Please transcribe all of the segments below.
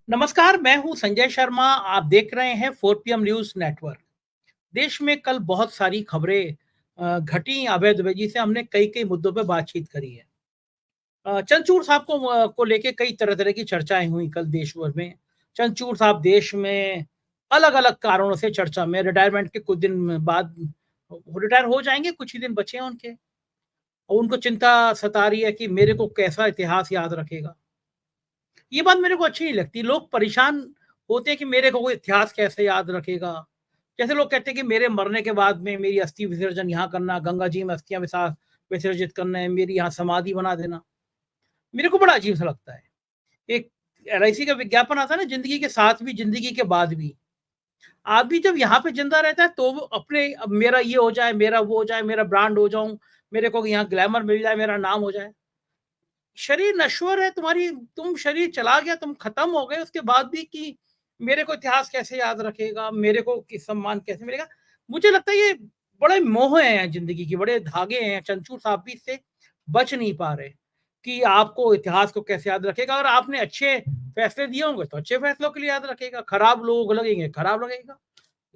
नमस्कार, मैं हूं संजय शर्मा। आप देख रहे हैं 4 PM न्यूज़ नेटवर्क। देश में कल बहुत सारी खबरें घटी अभय द्विवेदी जी से हमने कई-कई मुद्दों पे बातचीत करी है। चंद्रचूड़ साहब को लेके कई तरह-तरह की चर्चाएँ हुई कल देश भर में। चंद्रचूड़ साहब देश में अलग-अलग कारणों से चर्चा में रिटायरमेंट के कुछ दिन बाद वो रिटायर हो जाएँगे, कुछ ही दिन बचे हैं उनके और उनको चिंता सता रही है कि मेरे को कैसा इतिहास याद रखेगा। ये बात मेरे को अच्छी नहीं लगती। लोग परेशान होते हैं कि मेरे को कोई इतिहास कैसे याद रखेगा। जैसे लोग कहते हैं कि मेरे मरने के बाद में मेरी अस्थि विसर्जन यहाँ करना, गंगा जी में अस्थियाँ विसर्जित करना है, मेरी यहाँ समाधि बना देना। मेरे को बड़ा अजीब-सा लगता है। एक एलआईसी का विज्ञापन आता है ना, ज़िंदगी के साथ भी, ज़िंदगी के बाद भी। आदमी जब यहाँ पे ज़िंदा रहता है तो वो अपने अब मेरा ये हो जाए, मेरा वो हो जाए, मेरा ब्रांड हो जाऊँ, मेरे को यहाँ ग्लैमर मिल जाए, मेरा नाम हो जाए। शरीर नश्वर है, तुम शरीर चला गया, तुम खत्म हो गए, उसके बाद भी कि मेरे को इतिहास कैसे याद रखेगा, मेरे को कि सम्मान कैसे मिलेगा। मुझे लगता है ये बड़े मोह हैं ज़िंदगी के, बड़े धागे हैं। चंद्रचूड़ साहब भी इससे बच नहीं पा रहे कि आपको इतिहास को कैसे याद रखेगा। और आपने अच्छे फैसले दिए होंगे तो अच्छे फैसलों के लिए याद रखेगा, खराब लोग लगेंगे खराब लगेगा।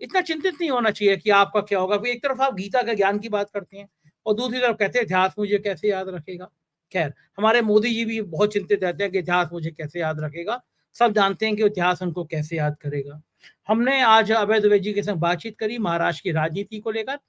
इतना चिंतित नहीं होना चाहिए कि आपका क्या होगा। एक तरफ आप गीता के ज्ञान की बात करते हैं और दूसरी तरफ कहते हैं इतिहास मुझे कैसे याद रखेगा। खैर, हमारे मोदी जी भी बहुत चिंतित रहते हैं कि इतिहास मुझे कैसे याद रखेगा। सब जानते हैं कि इतिहास उनको कैसे याद करेगा। हमने आज अभय द्विवेदी जी के संग बातचीत करी महाराष्ट्र की राजनीति को लेकर।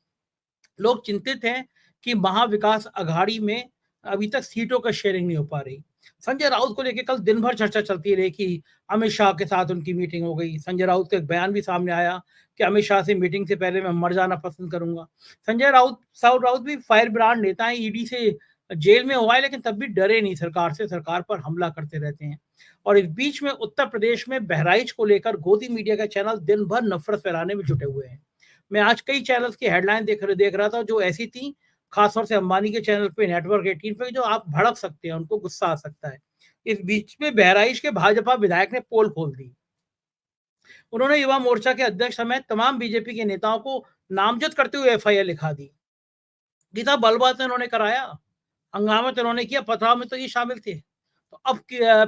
लोग चिंतित हैं कि महाविकास अघाड़ी में अभी तक सीटों का शेयरिंग नहीं हो पा रही। संजय राउत को लेके कल दिन भर चर्चा चलती रही कि अमित शाह के साथ उनकी मीटिंग हो गई। संजय राउत का एक बयान भी सामने आया कि अमित शाह से मीटिंग से पहले मैं मर जाना पसंद करूँगा। संजय राउत भी फायर ब्रांड नेता हैं, ईडी से जेल में हुआ है लेकिन तब भी डरे नहीं सरकार से, सरकार पर हमला करते रहते हैं। और इस बीच में उत्तर प्रदेश में बहराइच को लेकर गोदी मीडिया का चैनल दिन भर नफ़रत फैलाने में जुटे हुए हैं। मैं आज कई चैनल्स की हेडलाइन देख रहा था जो ऐसी थी, खासतौर से अंबानी के चैनल पे नेटवर्क 18 पे, जो आप भड़क सकते हैं, उनको गुस्सा आ सकता है। इस बीच में बहराइच के भाजपा विधायक ने पोल खोल दी। उन्होंने युवा मोर्चा के अध्यक्ष समेत तमाम बीजेपी के नेताओं को नामजद करते हुए एफआईआर लिखा दी। गीता बलवा तो इन्होंने कराया, हंगामा तो इन्होंने किया, पथराव में तो ये शामिल थे। तो अब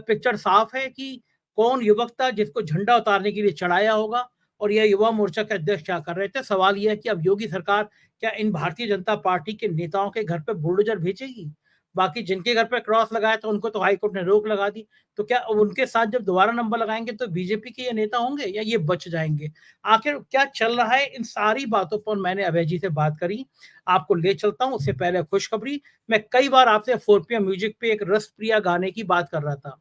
पिक्चर साफ है कि कौन युवक था जिसको झंडा उतारने के लिए चढ़ाया होगा और यह युवा मोर्चा के अध्यक्ष क्या कर रहे थे। सवाल यह है कि अब योगी सरकार क्या इन भारतीय जनता पार्टी के नेताओं के घर पे बुलडोजर भेजेगी? बाकी जिनके घर पे क्रॉस लगाया था उनको तो हाई कोर्ट ने रोक लगा दी। तो क्या उनके साथ जब दोबारा नंबर लगाएँगे तो बीजेपी के ये नेता होंगे या ये बच जाएँगे? आखिर क्या चल रहा है, इन सारी बातों पर मैंने अभय जी से बात करी। आपको ले चलता हूँ, उससे पहले खुशखबरी। मैं कई बार आपसे 4PM म्यूजिक पे एक रसप्रिया गाने की बात कर रहा था।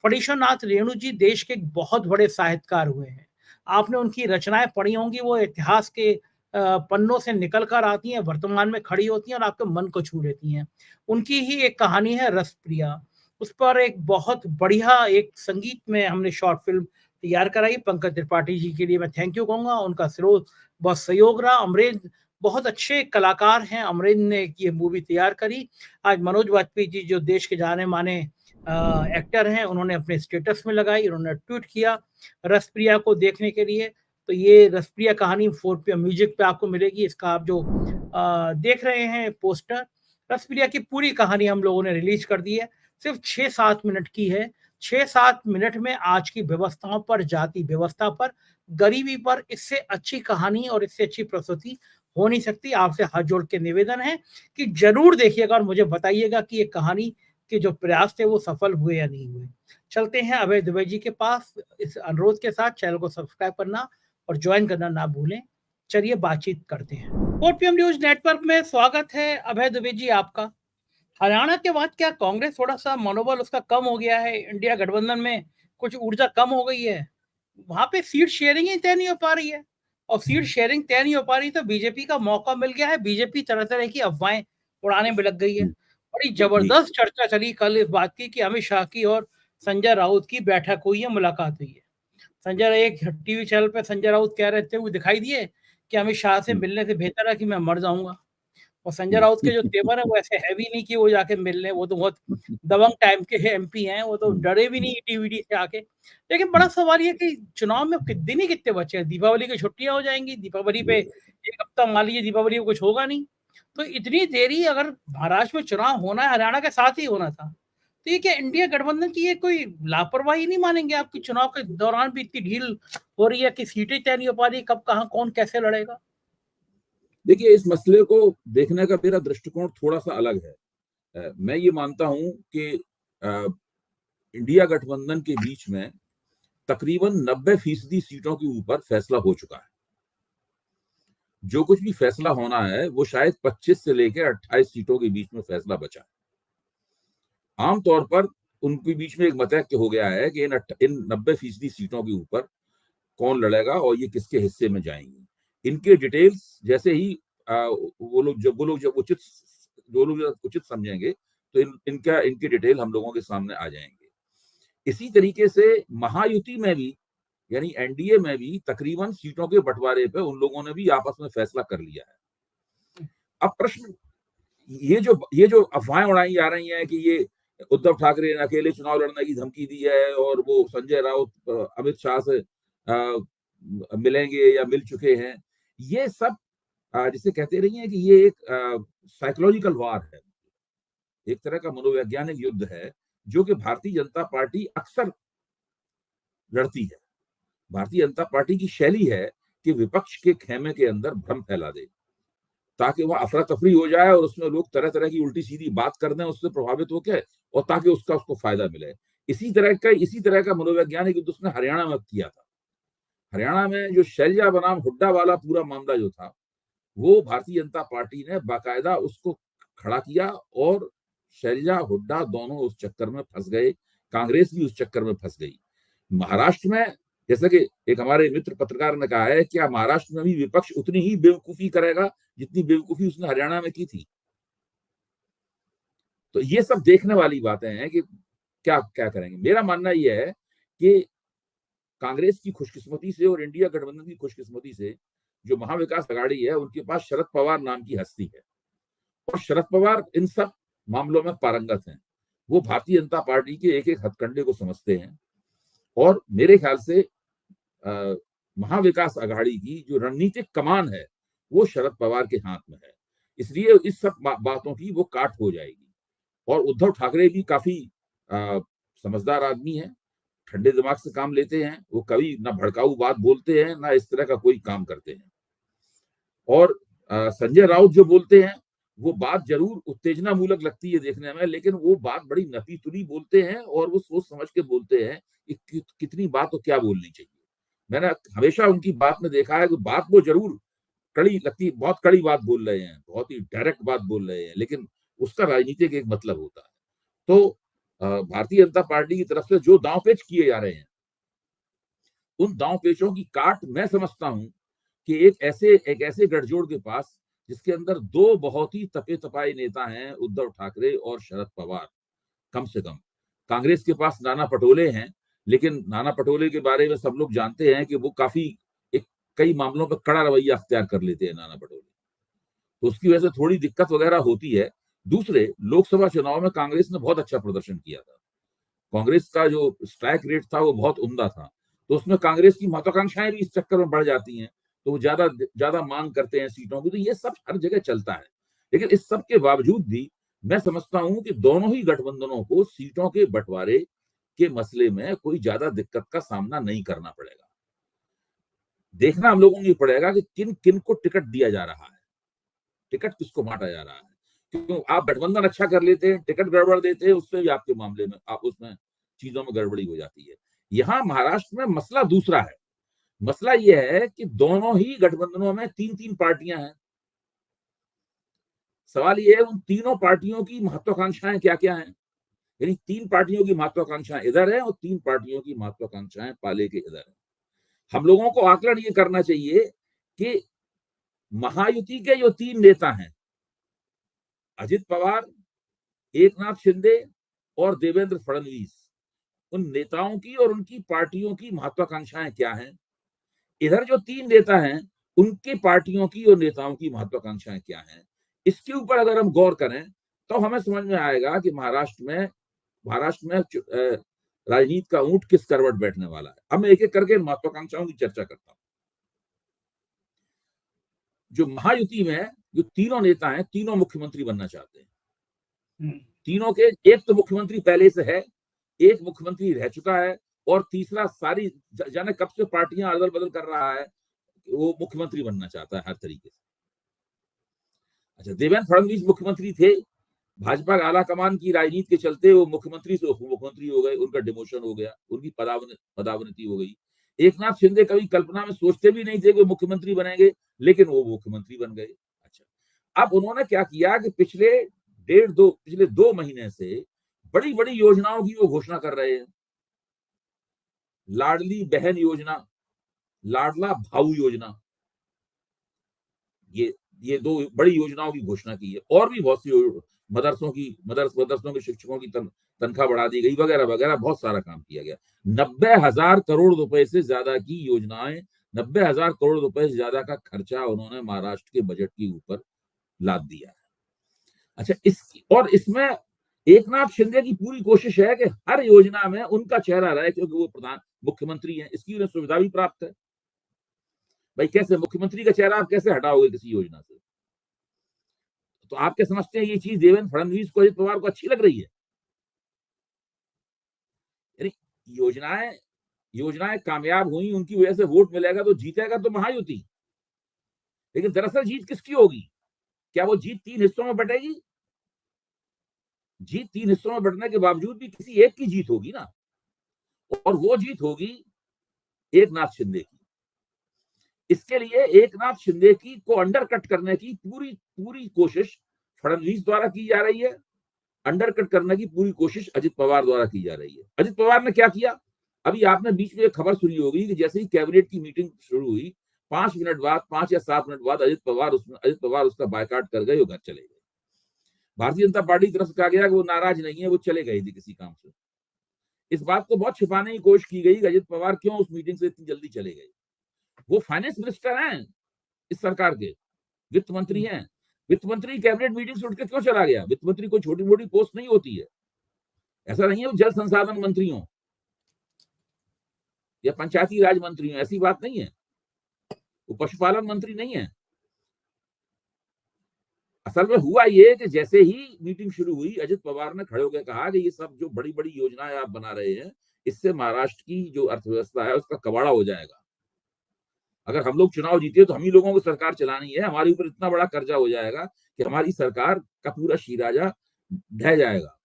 फणीश्वर नाथ रेणु जी देश के एक बहुत बड़े साहित्यकार हुए हैं। आपने उनकी रचनाएँ पढ़ी होंगी, वो इतिहास के पन्नों से निकल कर आती हैं, वर्तमान में खड़ी होती हैं और आपके मन को छू लेती हैं। उनकी ही एक कहानी है रसप्रिया। उस पर एक बहुत बढ़िया एक संगीत में हमने शॉर्ट फ़िल्म तैयार कराई। पंकज त्रिपाठी जी के लिए मैं थैंक यू कहूँगा, उनका स्रोत बहुत सहयोग रहा। अमरेंद्र बहुत अच्छे कलाकार हैं, अमरेंद्र ने ये मूवी तैयार करी। आज मनोज वाजपेयी जी जो देश के जाने-माने एक्टर हैं, उन्होंने अपने स्टेटस में लगाई, उन्होंने ट्वीट किया रसप्रिया को देखने के लिए। तो ये रसप्रिया कहानी 4PM म्यूजिक पे आपको मिलेगी। इसका आप जो देख रहे हैं पोस्टर, रसप्रिया की पूरी कहानी हम लोगों ने रिलीज़ कर दी है। सिर्फ़ 6-7 मिनट की है। 6-7 मिनट में आज की व्यवस्थाओं पर, जाति व्यवस्था पर, गरीबी पर इससे अच्छी कहानी और इससे अच्छी प्रस्तुति हो नहीं सकती। आपसे हाथ जोड़ के निवेदन है कि ज़रूर देखिएगा और मुझे बताइएगा कि ये कहानी के जो प्रयास थे वो सफल हुए या नहीं हुए। चलते हैं अभय द्विवेदी जी के पास। इस अनुरोध के साथ चैनल को सब्सक्राइब करना और जॉइन करना ना भूलें। चलिए बातचीत करते हैं। 4PM न्यूज़ नेटवर्क में स्वागत है अभय द्विवेदी जी आपका। हरियाणा के बाद क्या कांग्रेस थोड़ा-सा मनोबल उसका कम हो गया है? इंडिया गठबंधन में कुछ ऊर्जा कम हो गई है? वहाँ पे सीट शेयरिंग ही तय नहीं हो पा रही है और सीट शेयरिंग तय नहीं हो पा रही तो बीजेपी का मौका मिल गया है। बीजेपी तरह-तरह की अफ़वाहें उड़ाने में लग गई है। हुँ, बड़ी जी, ज़बरदस्त चर्चा चली कल इस बात की कि अमित शाह की और संजय राउत की बैठक हुई है, मुलाकात हुई है। एक टीवी चैनल पे संजय राउत कह रहे थे, वो दिखाई दिए कि अमित शाह से हुँ, मिलने से बेहतर है कि मैं मर जाऊँगा। और संजय हुँ, राउत के जो तेवर है वो ऐसे हैवी नहीं कि वो जाके मिल लें, वो तो बहुत दबंग टाइप के एमपी हैं, वो तो हुँ, डरे भी नहीं ईडी-वीडी से आके। लेकिन बड़ा हुँ, सवाल ये है कि चुनाव में दिन ही कितने बचे हैं? दीपावली की छुट्टियाँ हो जाएँगी, दीपावली पे 1 हफ्ता मान लीजिए दीपावली को कुछ होगा नहीं। तो इतनी देरी अगर महाराष्ट्र में चुनाव होना है, हरियाणा के साथ ही होना था। तो ये क्या इंडिया गठबंधन की ये कोई लापरवाही नहीं मानेंगे आप कि चुनाव के दौरान भी इतनी ढील हो रही है कि सीटें तय नहीं हो पा रही, कब कहाँ कौन कैसे लड़ेगा? देखिए, इस मसले को देखने का मेरा दृष्टिकोण थोड़ा सा अलग है। मैं ये मानता हूं कि इंडिया गठबंधन के बीच में तकरीबन 90% सीटों के ऊपर फैसला हो चुका है। जो कुछ भी फैसला होना है वो शायद 25 से लेकर 28 सीटों के बीच में फैसला बचा है। आमतौर पर उनके बीच में एक मतैक्य हो गया है कि इन 90% सीटों के ऊपर कौन लड़ेगा और ये किसके हिस्से में जाएंगी। इनके डिटेल्स जैसे ही वो लोग जब उचित समझेंगे तो इनके डिटेल हम लोगों के सामने आ जाएंगे। इसी तरीके से महायुति में भी, यानी एनडीए में भी तकरीबन सीटों के बंटवारे पे उन लोगों ने भी आपस में फैसला कर लिया है। अब प्रश्न ये जो अफवाहें उड़ाई जा रही हैं कि ये उद्धव ठाकरे ने अकेले चुनाव लड़ने की धमकी दी है और वो संजय राउत अमित शाह से मिलेंगे या मिल चुके हैं, ये सब जिसे कहते रही हैं कि ये एक साइकोलॉजिकल वार है, एक तरह का मनोवैज्ञानिक युद्ध है जो कि भारतीय जनता पार्टी अक्सर लड़ती है। भारतीय जनता पार्टी की शैली है कि विपक्ष के खेमे के अंदर भ्रम फैला दे ताकि वह अफरा तफरी हो जाए और उसमें लोग तरह तरह की उल्टी सीधी बात कर दें उससे प्रभावित होकर, और ताकि उसको फायदा मिले। इसी तरह का मनोवैज्ञानिक युद्ध उसने हरियाणा में किया था। हरियाणा में जो शैलजा बनाम हुड्डा वाला पूरा मामला जो था, वो भारतीय जनता पार्टी ने बाकायदा उसको खड़ा किया और शैलजा हुड्डा दोनों उस चक्कर में फंस गए, कांग्रेस भी उस चक्कर में फंस गई। महाराष्ट्र में, जैसे कि एक हमारे मित्र पत्रकार ने कहा है, क्या महाराष्ट्र में भी विपक्ष उतनी ही बेवकूफी करेगा जितनी बेवकूफी उसने हरियाणा में की थी? तो ये सब देखने वाली बातें हैं कि क्या क्या करेंगे। मेरा मानना यह है कि कांग्रेस की खुशकिस्मती से और इंडिया गठबंधन की खुशकिस्मती से जो महाविकास अघाड़ी है उनके पास शरद पवार नाम की हस्ती है, और शरद पवार इन सब मामलों में पारंगत हैं। वो भारतीय जनता पार्टी के एक एक हथकंडे को समझते हैं, और मेरे ख्याल से महाविकास अघाड़ी की जो रणनीतिक कमान है वो शरद पवार के हाथ में है। इसलिए इस सब बातों की वो काट हो जाएगी। और उद्धव ठाकरे भी काफी समझदार आदमी है, ठंडे दिमाग से काम लेते हैं। वो कभी ना भड़काऊ बात बोलते हैं ना इस तरह का कोई काम करते हैं। और संजय राउत जो बोलते हैं वो बात जरूर उत्तेजना मूलक लगती है देखने में, लेकिन वो बात बड़ी नपी तुली बोलते हैं और वो सोच समझ के बोलते हैं कि कितनी बात तो क्या बोलनी चाहिए। मैंने हमेशा उनकी बात में देखा है कि बात वो जरूर कड़ी लगती है, बहुत कड़ी बात बोल रहे हैं, बहुत ही डायरेक्ट बात बोल रहे हैं, लेकिन उसका राजनीतिक एक मतलब होता है। तो भारतीय जनता पार्टी की तरफ से जो दांव पेच किए जा रहे हैं, उन दांव पेचों की काट मैं समझता हूं कि एक ऐसे गठजोड़ के पास जिसके अंदर दो बहुत ही तपे तपाए नेता हैं, उद्धव ठाकरे और शरद पवार, कम से कम। कांग्रेस के पास नाना पटोले हैं, लेकिन नाना पटोले के बारे में सब लोग जानते हैं कि वो काफी एक कई मामलों पर कड़ा रवैया अख्तियार कर लेते हैं नाना पटोले, तो उसकी वजह से थोड़ी दिक्कत वगैरह होती है। दूसरे, लोकसभा चुनाव में कांग्रेस ने बहुत अच्छा प्रदर्शन किया था। कांग्रेस का जो स्ट्राइक रेट था वो बहुत उम्दा था, तो उसमें कांग्रेस की महत्वाकांक्षाएं भी इस चक्कर में बढ़ जाती हैं, तो वो ज्यादा ज्यादा मांग करते हैं सीटों की। तो ये सब हर जगह चलता है, लेकिन इस सब के बावजूद भी मैं समझता हूं कि दोनों ही गठबंधनों को सीटों के बंटवारे के मसले में कोई ज्यादा दिक्कत का सामना नहीं करना पड़ेगा। देखना हम लोगों को ये पड़ेगा कि किन किन को टिकट दिया जा रहा है, टिकट किसको बांटा जा रहा है। क्यों आप गठबंधन अच्छा कर लेते हैं, टिकट गड़बड़ देते हैं, उससे भी आपके मामले में आप उसमें चीजों में गड़बड़ी हो जाती है। यहाँ महाराष्ट्र में मसला दूसरा है। मसला यह है कि दोनों ही गठबंधनों में तीन तीन पार्टियां हैं। सवाल यह है उन तीनों पार्टियों की महत्वाकांक्षाएं क्या क्या हैं। यानी तीन पार्टियों की महत्वाकांक्षाएं इधर है और तीन पार्टियों की महत्वाकांक्षाएं पाले के इधर है। हम लोगों को आकलन ये करना चाहिए कि महायुति के जो तीन नेता हैं, अजित पवार, एकनाथ शिंदे और देवेंद्र फडणवीस, उन नेताओं की और उनकी पार्टियों की महत्वाकांक्षाएं क्या हैं। इधर जो तीन नेता हैं उनके पार्टियों की और नेताओं की महत्वाकांक्षाएं क्या हैं। इसके ऊपर अगर हम गौर करें तो हमें समझ में आएगा कि महाराष्ट्र में राजनीति का ऊंट किस करवट बैठने वाला है। अब मैं एक एक करके महत्वाकांक्षाओं की चर्चा करता हूं। जो महायुति में जो तीनों नेता हैं, तीनों मुख्यमंत्री बनना चाहते हैं। तीनों के, एक तो मुख्यमंत्री पहले से है, एक मुख्यमंत्री रह चुका है, और तीसरा सारी जाने कब से पार्टियां अदल बदल कर रहा है, वो मुख्यमंत्री बनना चाहता है हर तरीके से। अच्छा, देवेंद्र फडणवीस मुख्यमंत्री थे, भाजपा आला कमान की राजनीति के चलते वो मुख्यमंत्री से उप मुख्यमंत्री हो गए, उनका डिमोशन हो गया, उनकी पदावनति हो गई। एकनाथ शिंदे कभी कल्पना में सोचते भी नहीं थे कि वो मुख्यमंत्री बनेंगे, लेकिन वो मुख्यमंत्री बन गए। अच्छा, अब उन्होंने क्या किया कि पिछले 2 महीने से बड़ी बड़ी योजनाओं की वो घोषणा कर रहे हैं। लाडली बहन योजना, लाडला भाऊ योजना, ये 2 बड़ी योजनाओं की घोषणा की है, और भी बहुत सी मदरसों के शिक्षकों की तनख्वाह बढ़ा दी गई, वगैरह वगैरह, बहुत सारा काम किया गया। 90,000 करोड़ रुपए से ज्यादा की योजनाएं, 90,000 करोड़ रुपए से ज्यादा का खर्चा उन्होंने महाराष्ट्र के बजट के ऊपर लाद दिया है। अच्छा, इसमें एकनाथ शिंदे की पूरी कोशिश है कि हर योजना में उनका चेहरा रहे, क्योंकि वो प्रधान मुख्यमंत्री हैं, इसकी उन्हें सुविधा भी प्राप्त है। भाई, कैसे मुख्यमंत्री का चेहरा आप कैसे हटाओगे किसी योजना से? तो आप क्या समझते हैं ये चीज देवेंद्र फडणवीस को, अजित पवार को अच्छी लग रही है? यानी योजनाएं कामयाब हुई, उनकी वजह से वोट मिलेगा तो जीतेगा तो महायुति, लेकिन दरअसल जीत किसकी होगी? क्या वो जीत 3 हिस्सों में बटेगी? जीत 3 हिस्सों में बटने के बावजूद भी किसी एक की जीत होगी ना, और वो जीत होगी एकनाथ शिंदे की। इसके लिए एकनाथ शिंदे को अंडरकट करने की पूरी कोशिश फडणवीस द्वारा की जा रही है, अंडरकट करने की पूरी कोशिश अजित पवार द्वारा की जा रही है। अजित पवार ने क्या किया? अभी आपने बीच में एक खबर सुनी होगी कि जैसे ही कैबिनेट की मीटिंग शुरू हुई, 5 मिनट बाद, 5 या 7 मिनट बाद अजित पवार उसका बायकाट कर गए, वो घर चले गए। भारतीय जनता पार्टी की तरफ से कहा गया कि वो नाराज नहीं है, वो चले गए थे किसी काम से। इस बात को बहुत छिपाने की कोशिश की गई कि अजित पवार क्यों उस मीटिंग से इतनी जल्दी चले गए। वो फाइनेंस मिनिस्टर हैं इस सरकार के, वित्त मंत्री हैं। वित्त मंत्री कैबिनेट मीटिंग से उठ के क्यों चला गया? वित्त मंत्री कोई छोटी मोटी पोस्ट नहीं होती है। ऐसा नहीं है वो जल संसाधन मंत्री हो या पंचायती राज मंत्री हो, ऐसी बात नहीं है। वो पशुपालन मंत्री नहीं है। असल में हुआ ये कि जैसे ही मीटिंग शुरू हुई, अजित पवार ने खड़े होकर कहा कि ये सब जो बड़ी बड़ी योजनाएं आप बना रहे हैं, इससे महाराष्ट्र की जो अर्थव्यवस्था है उसका कबाड़ा हो जाएगा। अगर हम लोग चुनाव जीते तो हम ही लोगों को सरकार चलानी है, हमारे ऊपर इतना बड़ा कर्जा हो जाएगा कि हमारी सरकार का पूरा शीराजा ढह जाएगा।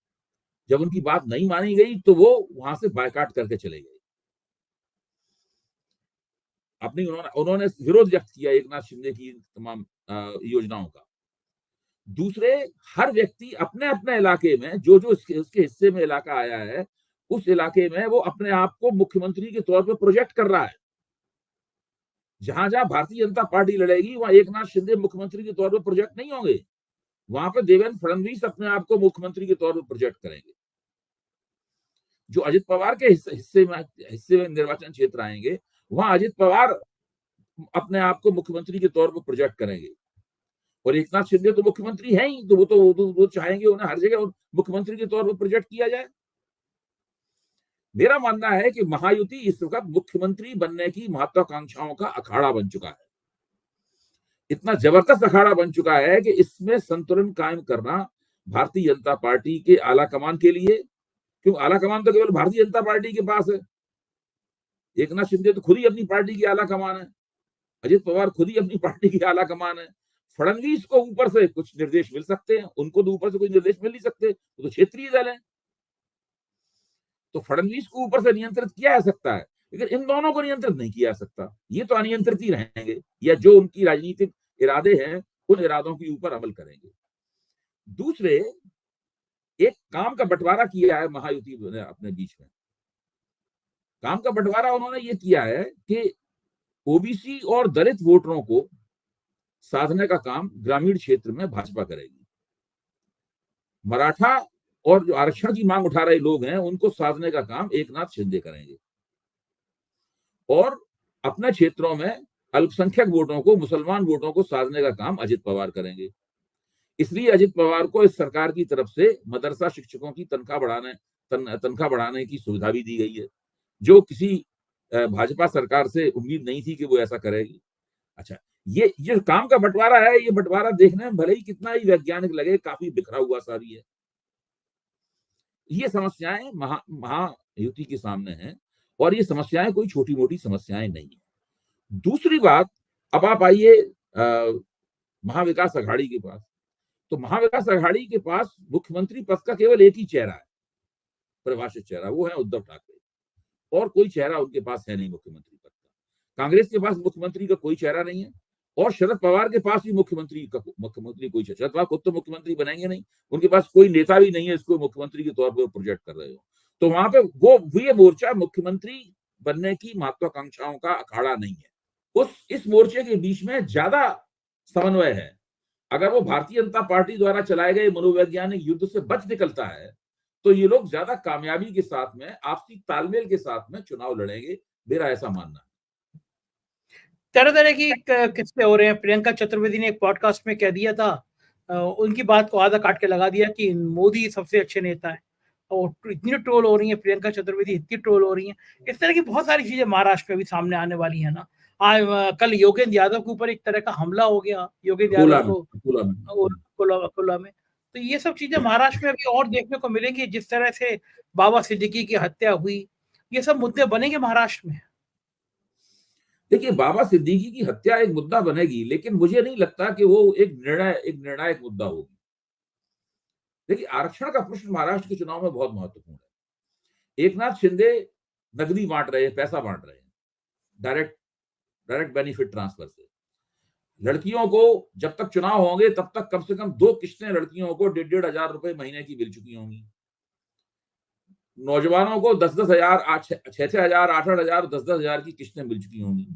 जब उनकी बात नहीं मानी गई तो वो वहां से बायकाट करके चले गए। उन्होंने विरोध व्यक्त किया एकनाथ शिंदे की तमाम योजनाओं का। दूसरे, हर व्यक्ति अपने अपने इलाके में जो उसके हिस्से में इलाका आया है, उस इलाके में वो अपने आप को मुख्यमंत्री के तौर पर प्रोजेक्ट कर रहा है। जहां जहां भारतीय जनता पार्टी लड़ेगी वहां एकनाथ शिंदे मुख्यमंत्री के तौर पर प्रोजेक्ट नहीं होंगे, वहां पर देवेंद्र फडणवीस अपने आप को मुख्यमंत्री के तौर पर प्रोजेक्ट करेंगे। जो अजित पवार के हिस्से में निर्वाचन क्षेत्र आएंगे, वहां अजित पवार अपने आप को मुख्यमंत्री के तौर पर प्रोजेक्ट करेंगे, और एकनाथ शिंदे तो मुख्यमंत्री है ही, तो वो चाहेंगे उन्हें हर जगह मुख्यमंत्री के तौर पर प्रोजेक्ट किया जाए। मेरा मानना है कि महायुति इस वक्त मुख्यमंत्री बनने की महत्वाकांक्षाओं का अखाड़ा बन चुका है। इतना जबरदस्त अखाड़ा बन चुका है कि इसमें संतुलन कायम करना भारतीय जनता पार्टी के आला कमान के लिए, क्योंकि आला कमान तो केवल भारतीय जनता पार्टी के पास है। एकनाथ शिंदे तो खुद ही अपनी पार्टी की आला कमान है, अजित पवार खुद ही अपनी पार्टी की आला कमान है। फडणवीस को ऊपर से कुछ निर्देश मिल सकते हैं, उनको तो ऊपर से कोई निर्देश मिल नहीं सकते, वो तो क्षेत्रीय दल है। तो फडणवीस को ऊपर से नियंत्रित किया जा सकता है, लेकिन इन दोनों को नियंत्रित नहीं किया जा सकता। ये तो अनियंत्रित ही रहेंगे, या जो उनकी राजनीतिक इरादे हैं उन इरादों के ऊपर अमल करेंगे। दूसरे, एक काम का बंटवारा किया है महायुति ने अपने बीच में। काम का बंटवारा उन्होंने ये किया है कि ओबीसी और दलित वोटरों को साधने का काम ग्रामीण क्षेत्र में भाजपा करेगी। मराठा और जो आरक्षण की मांग उठा रहे लोग हैं उनको साधने का काम एकनाथ शिंदे करेंगे, और अपने क्षेत्रों में अल्पसंख्यक वोटों को, मुसलमान वोटों को साधने का काम अजित पवार करेंगे। इसलिए अजित पवार को इस सरकार की तरफ से मदरसा शिक्षकों की तनख्वाह बढ़ाने की सुविधा भी दी गई है, जो किसी भाजपा सरकार से उम्मीद नहीं थी कि वो ऐसा करेगी। अच्छा, ये काम का बंटवारा है, ये बंटवारा देखने में भले ही कितना ही वैज्ञानिक लगे, काफी बिखरा हुआ सा भी है। ये समस्याएं महायुति के सामने हैं और ये समस्याएं कोई छोटी मोटी समस्याएं नहीं है। दूसरी बात, अब आप आइए महाविकास अघाड़ी के पास। तो महाविकास अघाड़ी के पास मुख्यमंत्री पद का केवल एक ही चेहरा है, परिभाषित चेहरा, वो है उद्धव ठाकरे, और कोई चेहरा उनके पास है नहीं मुख्यमंत्री पद का। कांग्रेस के पास मुख्यमंत्री का कोई चेहरा नहीं है और शरद पवार के पास भी मुख्यमंत्री कोई चेहरा, शरद पवार खुद तो मुख्यमंत्री बनेंगे नहीं, उनके पास कोई नेता भी नहीं है इसको मुख्यमंत्री के तौर पर प्रोजेक्ट कर रहे हो। तो वहां पे वो ये मोर्चा मुख्यमंत्री बनने की महत्वाकांक्षाओं का अखाड़ा नहीं है। इस मोर्चे के बीच में ज्यादा समन्वय है। अगर वो भारतीय जनता पार्टी द्वारा चलाए गए मनोवैज्ञानिक युद्ध से बच निकलता है तो ये लोग ज्यादा कामयाबी के साथ में, आपसी तालमेल के साथ में चुनाव लड़ेंगे, मेरा ऐसा मानना है। तरह तरह की किस्से हो रहे हैं। प्रियंका चतुर्वेदी ने एक पॉडकास्ट में कह दिया था, उनकी बात को आधा काट के लगा दिया कि मोदी सबसे अच्छे नेता है, और इतनी ट्रोल हो रही है, प्रियंका चतुर्वेदी इतनी ट्रोल हो रही है। इस तरह की बहुत सारी चीजें महाराष्ट्र में भी सामने आने वाली है ना। कल योगेंद्र यादव के ऊपर एक तरह का हमला हो गया, योगेंद्र यादव को कोला में। तो ये सब चीजें महाराष्ट्र में अभी और देखने को मिलेंगी। जिस तरह से बाबा सिद्दीकी की हत्या हुई, ये सब मुद्दे बनेंगे महाराष्ट्र में। देखिए, बाबा सिद्दीकी की हत्या एक मुद्दा बनेगी, लेकिन मुझे नहीं लगता कि वो एक निर्णायक मुद्दा होगी। देखिए, आरक्षण का प्रश्न महाराष्ट्र के चुनाव में बहुत महत्वपूर्ण है। एकनाथ शिंदे नकदी बांट रहे हैं, पैसा बांट रहे हैं, डायरेक्ट बेनिफिट ट्रांसफर से। लड़कियों को जब तक चुनाव होंगे तब तक कम से कम 2 किस्तें लड़कियों को 1,500 रुपए महीने की मिल चुकी होंगी। नौजवानों को 10-10 हजार, 6-6 हजार, 8-8 हजार, 10-10 हजार की किस्तें मिल चुकी होंगी।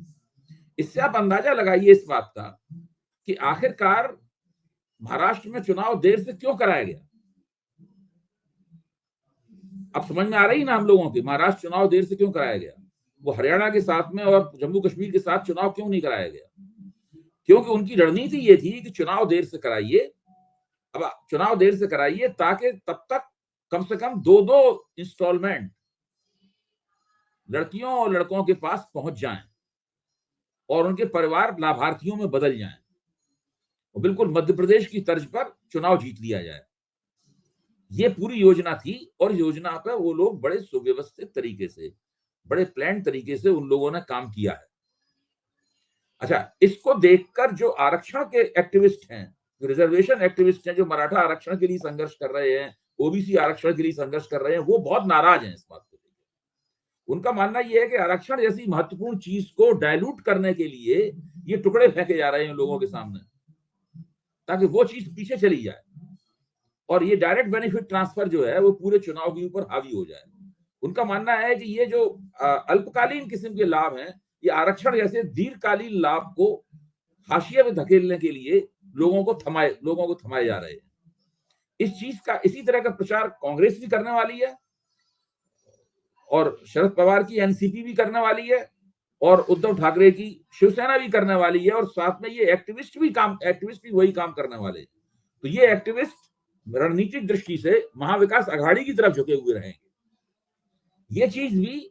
इससे आप अंदाजा लगाइए इस बात का कि आखिरकार महाराष्ट्र में चुनाव देर से क्यों कराया गया। अब समझ में आ रही ना हम लोगों की, महाराष्ट्र चुनाव देर से क्यों कराया गया। वो हरियाणा के साथ में और जम्मू कश्मीर के साथ चुनाव क्यों नहीं कराया गया? क्योंकि उनकी रणनीति ये थी कि चुनाव देर से कराइए। अब चुनाव देर से कराइए ताकि तब तक कम से कम 2-2 इंस्टॉलमेंट लड़कियों और लड़कों के पास पहुंच जाएं और उनके परिवार लाभार्थियों में बदल जाएं। और बिल्कुल मध्य प्रदेश की तर्ज पर चुनाव जीत लिया जाए। ये पूरी योजना थी और योजना पर वो लोग बड़े सुव्यवस्थित तरीके से, बड़े प्लान तरीके से उन लोगों ने काम किया है। अच्छा, इसको देखकर जो आरक्षण के एक्टिविस्ट हैं, जो रिजर्वेशन एक्टिविस्ट हैं, जो मराठा आरक्षण के लिए संघर्ष कर रहे हैं, ओबीसी आरक्षण के लिए संघर्ष कर रहे हैं, वो बहुत नाराज हैं इस बात को लेकर। उनका मानना यह है कि आरक्षण जैसी महत्वपूर्ण चीज को डायलूट करने के लिए ये टुकड़े फेंके जा रहे हैं लोगों के सामने, ताकि वो चीज पीछे चली जाए और ये डायरेक्ट बेनिफिट ट्रांसफर जो है वो पूरे चुनाव के ऊपर हावी हो जाए। उनका मानना है कि ये जो अल्पकालीन किस्म के लाभ हैं, ये आरक्षण जैसे दीर्घकालीन लाभ को हाशिए में धकेलने के लिए लोगों को थमाए जा रहे हैं। इस चीज का, इसी तरह का प्रचार कांग्रेस भी करने वाली है और शरद पवार की एनसीपी भी करने वाली है और उद्धव ठाकरे की शिवसेना भी करने वाली है, और साथ में ये एक्टिविस्ट भी वही काम करने वाले हैं। तो ये एक्टिविस्ट रणनीतिक दृष्टि से महाविकास अघाड़ी की तरफ झुके हुए रहेंगे। ये चीज भी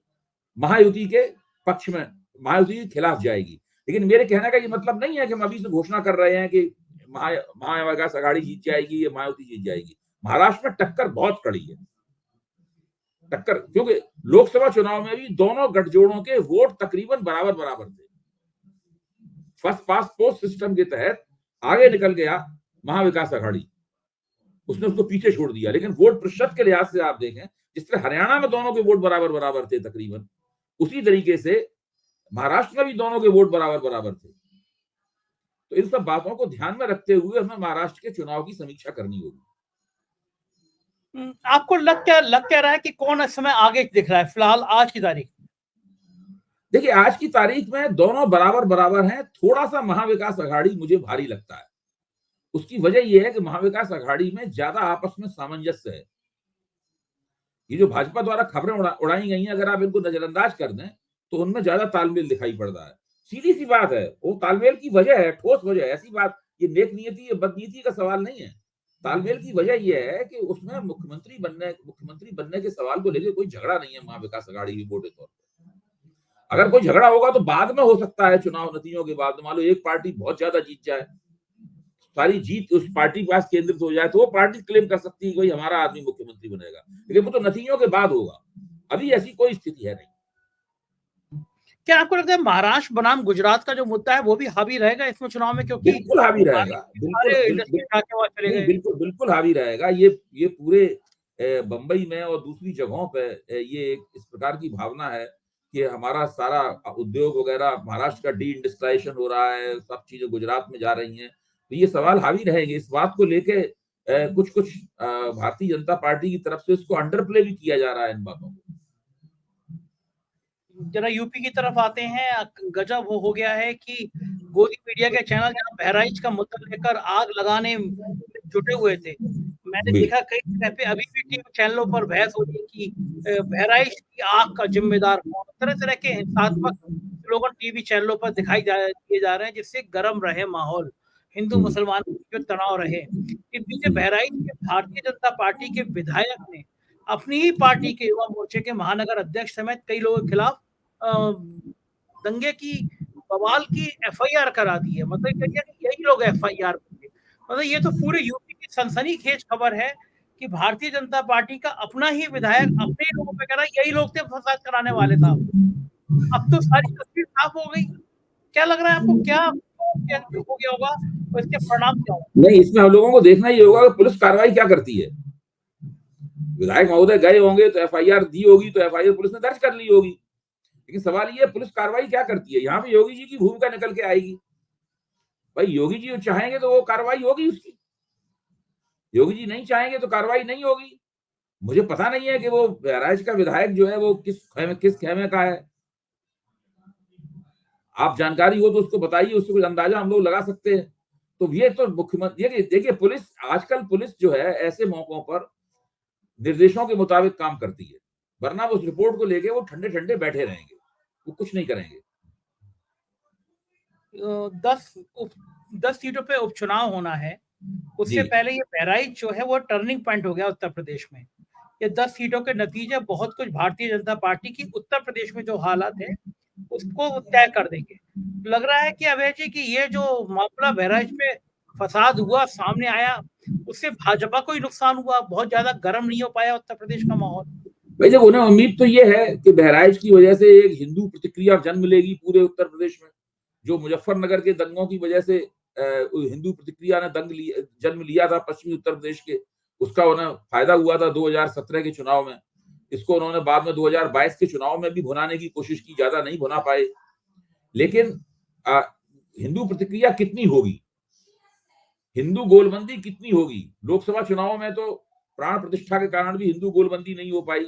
महायुति के पक्ष में, महायुति के खिलाफ जाएगी। लेकिन मेरे कहने का ये मतलब नहीं है कि हम अभी से घोषणा कर रहे हैं कि महाविकास अघाड़ी जीत जाएगी या महायुति जीत जाएगी। महाराष्ट्र में टक्कर बहुत कड़ी है, टक्कर, क्योंकि लोकसभा चुनाव में भी दोनों गठजोड़ों के वोट तकरीबन बराबर थे। फर्स्ट पास पोस्ट सिस्टम के तहत आगे निकल गया महाविकास अघाड़ी, उसने उसको पीछे छोड़ दिया। लेकिन वोट प्रतिशत के लिहाज से आप देखें, जिस तरह हरियाणा में दोनों के वोट बराबर थे तकरीबन, उसी तरीके से महाराष्ट्र में भी दोनों के वोट बराबर थे। तो इन सब बातों को ध्यान में रखते हुए हमें महाराष्ट्र के चुनाव की समीक्षा करनी होगी। आपको लग क्या रहा है कि कौन इस समय आगे दिख रहा है फिलहाल आज की तारीख? देखिए, आज की तारीख में दोनों बराबर हैं। थोड़ा सा महाविकास अघाड़ी मुझे भारी लगता है। उसकी वजह यह है कि महाविकास अघाड़ी में ज्यादा आपस में सामंजस्य है। ये जो भाजपा द्वारा खबरें उड़ाई गई हैं, अगर आप इनको नजरअंदाज कर दें तो उनमें ज्यादा तालमेल दिखाई पड़ता है। सीधी सी बात है, वो तालमेल की वजह है, ठोस वजह है। ऐसी बात, ये नेक नीयति या बदनीति का सवाल नहीं है। तालमेल की वजह यह है कि उसमें मुख्यमंत्री बनने के सवाल को लेकर कोई झगड़ा नहीं है महाविकास अघाड़ी की मोटे तौर पर। अगर कोई झगड़ा होगा तो बाद में हो सकता है, चुनाव नतीजों के बाद। मान लो एक पार्टी बहुत ज्यादा जीत जाए, सारी जीत उस पार्टी के पास केंद्रित हो जाए तो वो पार्टी क्लेम कर सकती है कि भाई हमारा आदमी मुख्यमंत्री बनेगा, लेकिन वो तो नतीजों के बाद होगा। अभी ऐसी कोई स्थिति है नहीं। क्या आपको लगता है महाराष्ट्र बनाम गुजरात का जो मुद्दा है वो भी हावी रहेगा इसमें चुनाव में, क्योंकि बिल्कुल हावी रहेगा, सारे इंडस्ट्री उठा वहां चले नहीं, गए? बिल्कुल हावी रहेगा। ये पूरे बंबई में और दूसरी जगहों पे ये इस प्रकार की भावना है कि हमारा सारा उद्योग वगैरह, महाराष्ट्र का डी इंडस्ट्रियलाइजेशन हो रहा है, सब चीजें गुजरात में जा रही हैं, तो ये सवाल हावी रहेंगे। इस बात को लेके कुछ कुछ भारतीय जनता पार्टी की तरफ से इसको अंडरप्ले भी किया जा रहा है इन बातों को। जरा यूपी की तरफ आते हैं। गजब हो गया है कि गोदी मीडिया के चैनल जहां बहराइच का मुद्दा लेकर आग लगाने में जुटे हुए थे, मैंने देखा कई जगह पे अभी भी टीवी चैनलों पर बहस हो रही है कि बहराइच की आग का जिम्मेदार कौन। तरह तरह के हिंसात्मक स्लोगन टीवी चैनलों पर दिए जा रहे हैं, जिससे गर्म रहे माहौल, हिंदू मुसलमान जो तनाव रहे। कि बीते बहराइच के भारतीय जनता पार्टी के विधायक ने अपनी ही पार्टी के युवा मोर्चे के महानगर अध्यक्ष समेत कई लोगों के खिलाफ दंगे की, बवाल की एफआईआर करा दी है। मतलब यही लोग एफआईआर होंगे। मतलब ये तो पूरे यूपी की सनसनीखेज खबर है कि भारतीय जनता पार्टी का अपना ही विधायक अपने ही लोगों पे कह रहा है, यही लोग थे फसाद कराने वाले था। अब तो सारी तस्वीर साफ हो गई। क्या लग रहा है आपको, क्या हो गया होगा और इसके परिणाम क्या होंगे? नहीं, इसमें हम लोगों को देखना ये होगा कि पुलिस कार्रवाई क्या करती है। विधायक महोदय गए होंगे तो एफआईआर दी होगी, तो एफआईआर पुलिस ने दर्ज कर ली होगी, लेकिन सवाल ये पुलिस कार्रवाई क्या करती है। यहाँ पे योगी जी की भूमिका निकल के आएगी। भाई योगी जी चाहेंगे तो वो कार्रवाई होगी उसकी, योगी जी नहीं चाहेंगे तो कार्रवाई नहीं होगी। मुझे पता नहीं है कि वो बहराइच का विधायक जो है वो किस खेमे का है। आप जानकारी हो तो उसको बताइए, उससे कुछ अंदाजा हम लोग लगा सकते हैं। तो ये तो मुख्यमंत्री देखिए, पुलिस आजकल पुलिस जो है ऐसे मौकों पर निर्देशों के मुताबिक काम करती है, वरना उस रिपोर्ट को लेके वो ठंडे ठंडे बैठे रहेंगे, वो कुछ नहीं करेंगे। 10 सीटों पे उपचुनाव होना है, उससे पहले ये बहराइच जो है वो टर्निंग पॉइंट हो गया उत्तर प्रदेश में। ये 10 सीटों के नतीजे बहुत कुछ भारतीय जनता पार्टी की उत्तर प्रदेश में जो हालात है उसको तय कर देंगे। लग रहा है कि अभय जी कि ये जो मामला बहराइच में फसाद हुआ सामने आया, उससे भाजपा को ही नुकसान हुआ, बहुत ज्यादा गर्म नहीं हो पाया उत्तर प्रदेश का माहौल। भाई जब उन्हें उम्मीद तो ये है कि बहराइच की वजह से एक हिंदू प्रतिक्रिया जन्म लेगी पूरे उत्तर प्रदेश में, जो मुजफ्फरनगर के दंगों की वजह से हिंदू प्रतिक्रिया ने जन्म लिया था पश्चिमी उत्तर प्रदेश के, उसका उन्हें फायदा हुआ था 2017 के चुनाव में। इसको उन्होंने बाद में 2022 के चुनाव में भी भुनाने की कोशिश की, ज्यादा नहीं भुना पाए। लेकिन हिंदू प्रतिक्रिया कितनी होगी, हिंदू गोलबंदी कितनी होगी। लोकसभा चुनाव में तो प्राण प्रतिष्ठा के कारण भी हिंदू गोलबंदी नहीं हो पाई।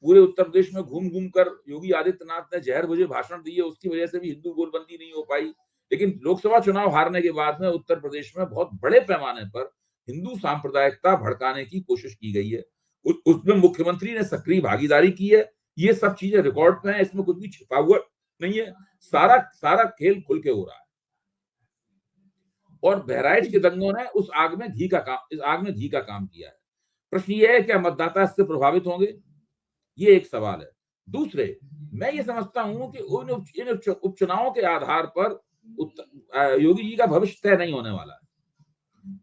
पूरे उत्तर प्रदेश में घूम घूम कर योगी आदित्यनाथ ने जहर भुजे भाषण दिए, उसकी वजह से भी हिंदू गोलबंदी नहीं हो पाई। लेकिन लोकसभा चुनाव हारने के बाद में उत्तर प्रदेश में बहुत बड़े पैमाने पर हिंदू सांप्रदायिकता भड़काने की कोशिश की गई है। उसमें मुख्यमंत्री ने सक्रिय भागीदारी की है। ये सब चीजें रिकॉर्ड में है, इसमें कुछ भी छिपा हुआ नहीं है। सारा सारा खेल खुल के हो रहा है। और बहराइच के दंगों ने इस आग में घी का काम किया है। प्रश्न ये है, क्या मतदाता इससे प्रभावित होंगे, ये एक सवाल है। दूसरे, मैं ये समझता हूं कि इन उपचुनावों के आधार पर योगी जी का भविष्य तय नहीं होने वाला है।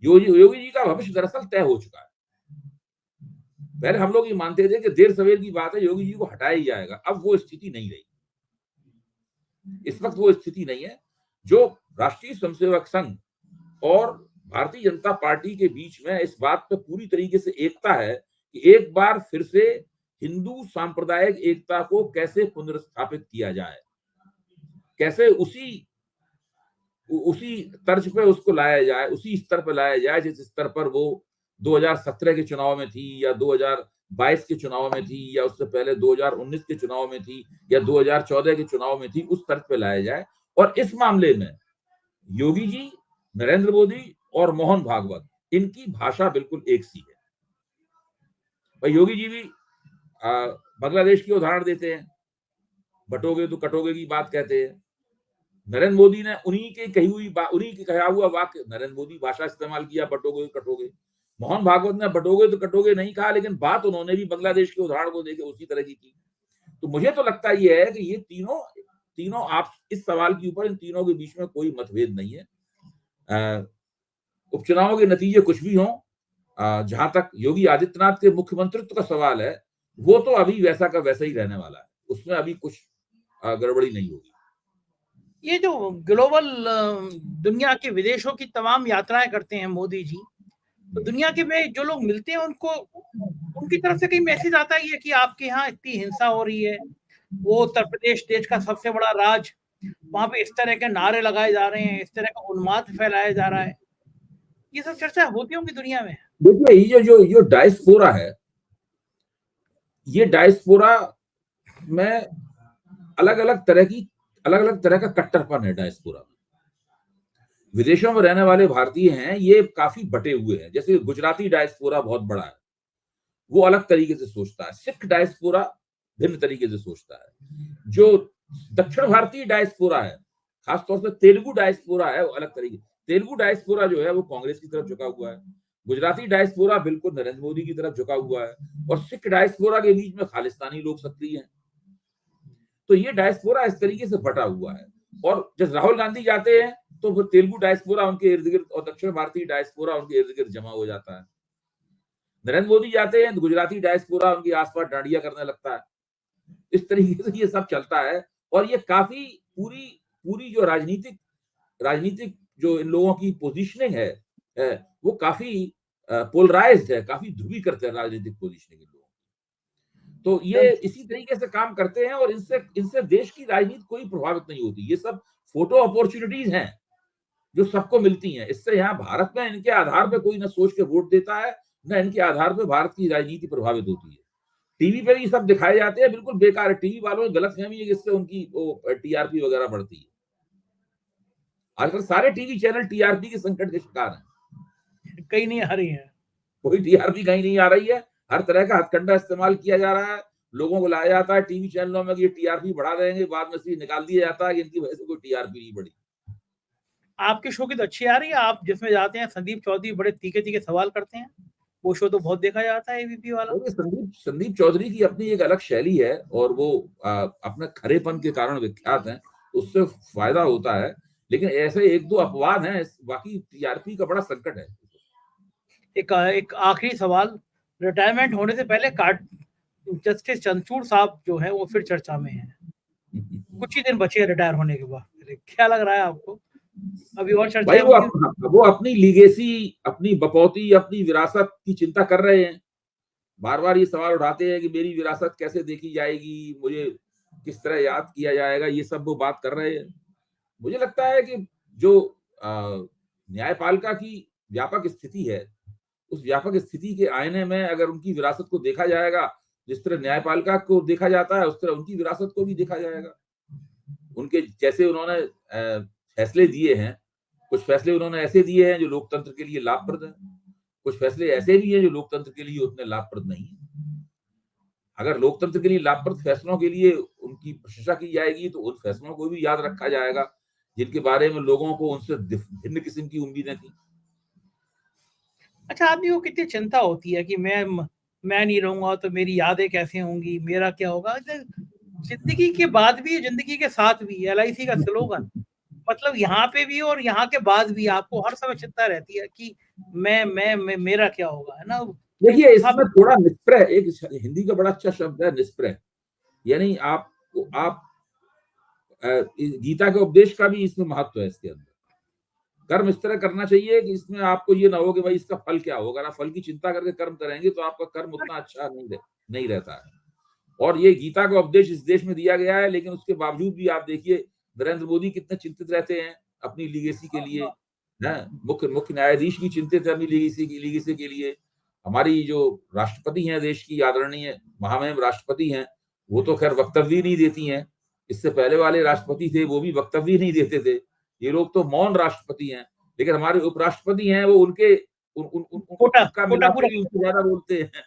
योगी जी का भविष्य दरअसल तय हो चुका है। पहले हम लोग ये मानते थे कि देर सवेर की बात है, योगी जी को हटाया ही जाएगा। अब वो स्थिति नहीं रही, इस वक्त वो स्थिति नहीं है। जो राष्ट्रीय स्वयंसेवक संघ और भारतीय जनता पार्टी के बीच में इस बात पर पूरी तरीके से एकता है कि एक बार फिर से हिंदू सांप्रदायिक एकता को कैसे पुनर्स्थापित किया जाए, कैसे उसी तर्ज पे उसको लाया जाए, उसी स्तर पर लाया जाए जिस स्तर पर वो 2017 के चुनाव में थी, या 2022 के चुनाव में थी, या उससे पहले 2019 के चुनाव में थी, या 2014 के चुनाव में थी, उस तर्ज पे लाया जाए। और इस मामले में योगी जी, नरेंद्र मोदी और मोहन भागवत, इनकी भाषा बिल्कुल एक सी है। भाई योगी जी भी बांग्लादेश की उदाहरण देते हैं, बटोगे तो कटोगे की बात कहते हैं। नरेंद्र मोदी ने उन्हीं के कहा हुआ वाक्य नरेंद्र मोदी भाषा इस्तेमाल किया, बटोगे तो कटोगे। मोहन भागवत ने बटोगे तो कटोगे नहीं कहा, लेकिन बात उन्होंने भी बांग्लादेश के उदाहरण को देके उसी तरह की की। तो मुझे तो लगता ये है कि ये तीनों आप इस सवाल के ऊपर इन तीनों के बीच में कोई मतभेद नहीं है। उपचुनावों के नतीजे कुछ भी हों, जहां तक योगी आदित्यनाथ के मुख्यमंत्रित्व का सवाल है, वो तो अभी वैसा का वैसा ही रहने वाला है, उसमें अभी कुछ गड़बड़ी नहीं होगी। ये जो ग्लोबल दुनिया के विदेशों की तमाम यात्राएं करते हैं मोदी जी, तो दुनिया के में जो लोग मिलते हैं उनको उनकी तरफ से कहीं मैसेज आता ही है कि आपके यहाँ इतनी हिंसा हो रही है, वो उत्तर प्रदेश देश का सबसे बड़ा राज, वहां पे इस तरह के नारे लगाए जा रहे हैं, इस तरह का उन्माद फैलाया जा रहा है, ये सब चर्चा होती होंगी दुनिया में। देखिए, ये जो डायस्पोरा है, ये डायस्पोरा में अलग अलग तरह का कट्टरपन है। डायस्पोरा में विदेशों में रहने वाले भारतीय हैं, ये काफी बटे हुए हैं। जैसे गुजराती डायस्पोरा बहुत बड़ा है, वो अलग तरीके से सोचता है। सिख डायस्पोरा भिन्न तरीके से सोचता है। जो दक्षिण भारतीय डायस्पोरा है, खासतौर से तेलुगु डायस्पोरा है, वो अलग तरीके। तेलुगु डायस्पोरा जो है वो कांग्रेस की तरफ झुका हुआ है, गुजराती डायस्पोरा बिल्कुल नरेंद्र मोदी की तरफ झुका हुआ है, और सिख डायस्पोरा के बीच में खालिस्तानी लोग सक्रिय हैं। तो ये डायस्पोरा इस तरीके से बटा हुआ है। और जब राहुल गांधी जाते हैं तो फिर तेलुगु डायस्पोरा उनके इर्द गिर्द और दक्षिण भारतीय डायस्पोरा उनके इर्द गिर्द जमा हो जाता है। नरेंद्र मोदी जाते हैं तो गुजराती डायस्पोरा उनके आसपास डांडिया करने लगता है। इस तरीके से ये सब चलता है, और ये काफी पूरी जो राजनीतिक जो इन लोगों की पोजीशनिंग है वो काफी पोलराइज्ड है, काफी ध्रुवीकृत है राजनीतिक पोजीशनिंग इन लोगों की। तो ये इसी तरीके से काम करते हैं, और इनसे देश की राजनीति कोई प्रभावित नहीं होती। ये सब फोटो अपॉर्चुनिटीज हैं जो सबको मिलती हैं। इससे यहाँ भारत में इनके आधार पे कोई न सोच के वोट देता है, न इनके आधार पे भारत की राजनीति प्रभावित होती है। टीवी पे भी सब दिखाए जाते हैं, बिल्कुल बेकार है। टीवी वालों की गलतफहमी है कि इससे उनकी टीआरपी वगैरह बढ़ती है। आजकल सारे टीवी चैनल टीआरपी के संकट के शिकार हैं। कहीं नहीं आ रही है, कोई टीआरपी कहीं नहीं आ रही है। हर तरह का हथकंडा इस्तेमाल किया जा रहा है। लोगों को लाया जाता है टीवी चैनलों में कि ये टीआरपी बढ़ा देंगे, बाद में से निकाल दिया जाता है कि इनकी वजह से कोई टीआरपी नहीं बढ़ी। आपके शो की तो अच्छी आ रही है, आप जिसमें जाते हैं संदीप चौधरी बड़े तीखे सवाल करते हैं, वो शो तो बहुत देखा जाता है एबीपी वाला। संदीप चौधरी की अपनी एक अलग शैली है, और वो अपने खरेपन के कारण विख्यात हैं, उससे फायदा होता है। लेकिन ऐसे एक दो अपवाद हैं, बाकी टीआरपी का बड़ा संकट है। एक आखिरी सवाल, रिटायरमेंट होने से पहले जस्टिस चंद्रचूड़ साहब जो है वो फिर चर्चा में है। कुछ ही दिन बचे रिटायर होने के बाद, क्या लग रहा है आपको? अभी और चर्चा वो अपनी लीगेसी, अपनी बपौती, अपनी विरासत की चिंता कर रहे हैं। बार बार ये सवाल उठाते हैं कि मेरी विरासत कैसे देखी जाएगी, मुझे किस तरह याद किया जाएगा, ये सब वो बात कर रहे हैं। मुझे लगता है कि जो न्यायपालिका की व्यापक स्थिति है, उस व्यापक स्थिति के आईने में अगर उनकी विरासत को देखा जाएगा, जिस तरह न्यायपालिका को देखा जाता है उस तरह उनकी विरासत को भी देखा जाएगा। उनके जैसे उन्होंने फैसले दिए हैं, कुछ फैसले उन्होंने ऐसे दिए हैं जो लोकतंत्र के लिए लाभप्रद हैं, कुछ फैसले ऐसे भी हैं जो लोकतंत्र के लिए उतने लाभप्रद नहीं है। अगर लोकतंत्र के लिए लाभप्रद फैसलों के लिए उनकी प्रशंसा की जाएगी तो उन फैसलों को भी याद रखा जाएगा जिनके बारे में लोगों को उनसे भिन्न किस्म की उम्मीदें थी। अच्छा, आदमी को कितनी चिंता होती है कि मैं नहीं रहूंगा तो मेरी यादें कैसे होंगी, मेरा क्या होगा। जिंदगी के बाद भी, जिंदगी के साथ भी, LIC का स्लोगन, मतलब यहाँ पे भी और यहाँ के बाद भी आपको हर समय चिंता रहती है कि मैं मेरा क्या होगा, है ना। देखिए, इसमें थोड़ा निष्प्रह, एक हिंदी का बड़ा अच्छा शब्द है निष्प्रह, यानी आप गीता के उपदेश का भी इसमें महत्व है। इसके अंदर कर्म इस तरह करना चाहिए कि इसमें आपको ये ना हो कि भाई इसका फल क्या होगा। अगर आप फल की चिंता करके कर्म करेंगे तो आपका कर्म उतना अच्छा नहीं रहता है। और ये गीता का उपदेश इस देश में दिया गया है, लेकिन उसके बावजूद भी आप देखिए नरेंद्र मोदी कितने चिंतित रहते हैं अपनी लीगेसी के लिए। मुख्य न्यायाधीश भी चिंतित है अपनी लीगेसी के लिए। हमारी जो राष्ट्रपति हैं देश की, आदरणीय महामहिम राष्ट्रपति हैं, वो तो खैर वक्तव्य नहीं देती हैं। इससे पहले वाले राष्ट्रपति थे, वो भी वक्तव्य नहीं देते थे। ये लोग तो मौन राष्ट्रपति हैं। लेकिन हमारे उपराष्ट्रपति हैं, वो उनके उनका उनसे ज्यादा बोलते हैं,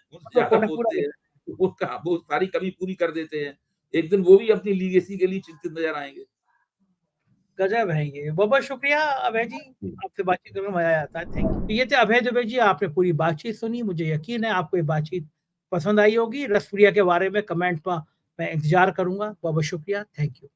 उनका वो सारी कमी पूरी कर देते हैं। एक दिन वो भी अपनी लीगेसी के लिए चिंतित नजर आएंगे। गजब है ये। बहुत बहुत शुक्रिया अभय जी, आपसे बातचीत करने में मजा आता है। Thank you. ये थे अभय दुबे जी, आपने पूरी बातचीत सुनी। मुझे यकीन है आपको ये बातचीत पसंद आई होगी। रसपुरिया के बारे में कमेंट पर मैं इंतजार करूंगा। बहुत बहुत शुक्रिया, थैंक यू।